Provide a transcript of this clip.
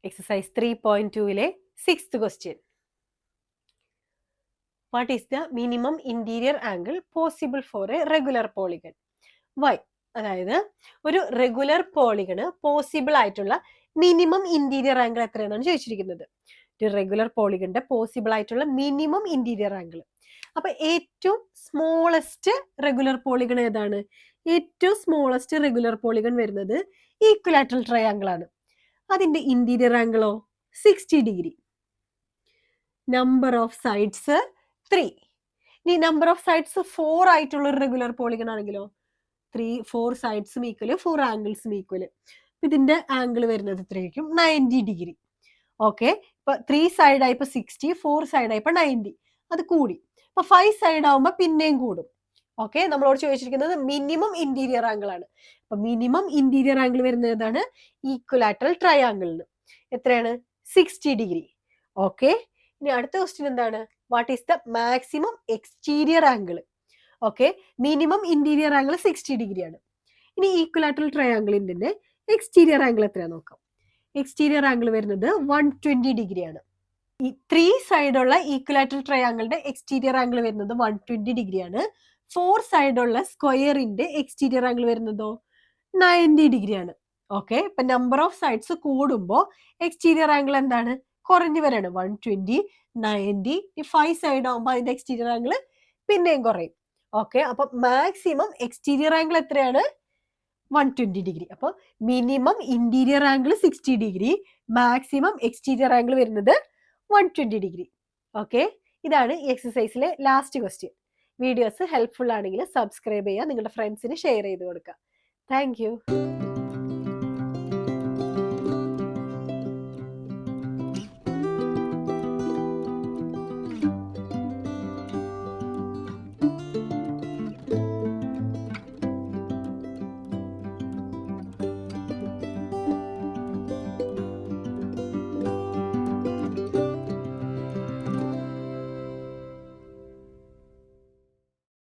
Exercise 3.2-ലെ 6th question. What is the minimum interior angle possible for a regular polygon? Why? അതായത് ഒരു regular polygon possible ആയിട്ടുള്ള minimum interior angle എത്രയാണെന്നാണ് ചോദിച്ചിരിക്കുന്നത്. ഒരു regular പോളിഗണിന്റെ possible ആയിട്ടുള്ള മിനിമം ഇന്റീരിയർ ആംഗിൾ. അപ്പൊ ഏറ്റവും സ്മോളസ്റ്റ് റെഗുലർ പോളിഗൺ ഏതാണ്? ഏറ്റവും സ്മോളസ്റ്റ് റെഗുലർ പോളിഗൺ വരുന്നത് ഈക്വലാറ്ററൽ ട്രയാംഗിൾ ആണ്. അതിന്റെ ഇന്റീരിയർ ആംഗിളോ 60 ഡിഗ്രി. Number of sides 3. ഇനി നമ്പർ ഓഫ് സൈഡ്സ് 4 ആയിട്ടുള്ള ഒരു റെഗുലർ പോളിഗൺ ആണെങ്കിലോ 4 സൈഡ്സും ഈക്വല് 4 ആംഗിൾസും ഈക്വല്. ഇതിന്റെ ആംഗിൾ വരുന്നത് എത്രയായിരിക്കും? 90 ഡിഗ്രി. ഓക്കെ, ഇപ്പൊ 3 സൈഡ് ആയപ്പോ 60, 4 സൈഡ് ആയപ്പോ 90. അത് കൂടി. ഇപ്പൊ 5 സൈഡ് ആവുമ്പോ പിന്നെയും കൂടും. ഓക്കെ, നമ്മളോട് ചോദിച്ചിരിക്കുന്നത് മിനിമം ഇന്റീരിയർ ആംഗിൾ ആണ്. അപ്പൊ മിനിമം ഇന്റീരിയർ ആംഗിൾ വരുന്നത് ഏതാണ്? ഈക്വലാറ്ററൽ ട്രയാംഗിളിന് എത്രയാണ്? 60 ഡിഗ്രി. ഓക്കെ, ഇനി അടുത്ത ക്വസ്റ്റ്യൻ എന്താണ്? What is the maximum exterior angle? Okay, minimum interior angle 60 degree ആണ്. ഇനി ഈക്വലാറ്ററൽ ട്രയാംഗിളിന്റെ എക്സ്റ്റീരിയർ ആംഗിൾ എത്രയാണെന്ന് നോക്കാം. എക്സ്റ്റീരിയർ ആംഗിൾ വരുന്നത് 120 ഡിഗ്രി ആണ്. ഈ 3 സൈഡുള്ള ഈക്വലാറ്ററൽ ട്രയാംഗിളിന്റെ എക്സ്റ്റീരിയർ ആംഗിൾ വരുന്നത് 120 ഡിഗ്രി ആണ്. 4 സൈഡുള്ള സ്ക്വയറിന്റെ എക്സ്റ്റീരിയർ ആംഗിൾ വരുന്നതോ 90 ഡിഗ്രി ആണ്. ഓക്കെ, ഇപ്പൊ നമ്പർ ഓഫ് സൈഡ്സ് കൂടുമ്പോൾ എക്സ്റ്റീരിയർ ആംഗിൾ എന്താണ്? കുറഞ്ഞു വരാണ്. 120, 90, 5 സൈഡ് ആകുമ്പോൾ അതിന്റെ എക്സ്റ്റീരിയർ ആംഗിൾ പിന്നെയും കുറയും. ഓക്കെ, അപ്പൊ മാക്സിമം എക്സ്റ്റീരിയർ ആംഗിൾ എത്രയാണ്? 120 ഡിഗ്രി. അപ്പൊ minimum interior angle 60 degree, maximum exterior angle വരുന്നത് 120 ഡിഗ്രി. ഓക്കെ, ഇതാണ് ഈ എക്സസൈസിലെ ലാസ്റ്റ് ക്വസ്റ്റ്യൻ. വീഡിയോസ് ഹെൽപ്ഫുൾ ആണെങ്കിൽ സബ്സ്ക്രൈബ് ചെയ്യുക, നിങ്ങളുടെ ഫ്രണ്ട്സിന് ഷെയർ ചെയ്ത് കൊടുക്കുക. Thank you.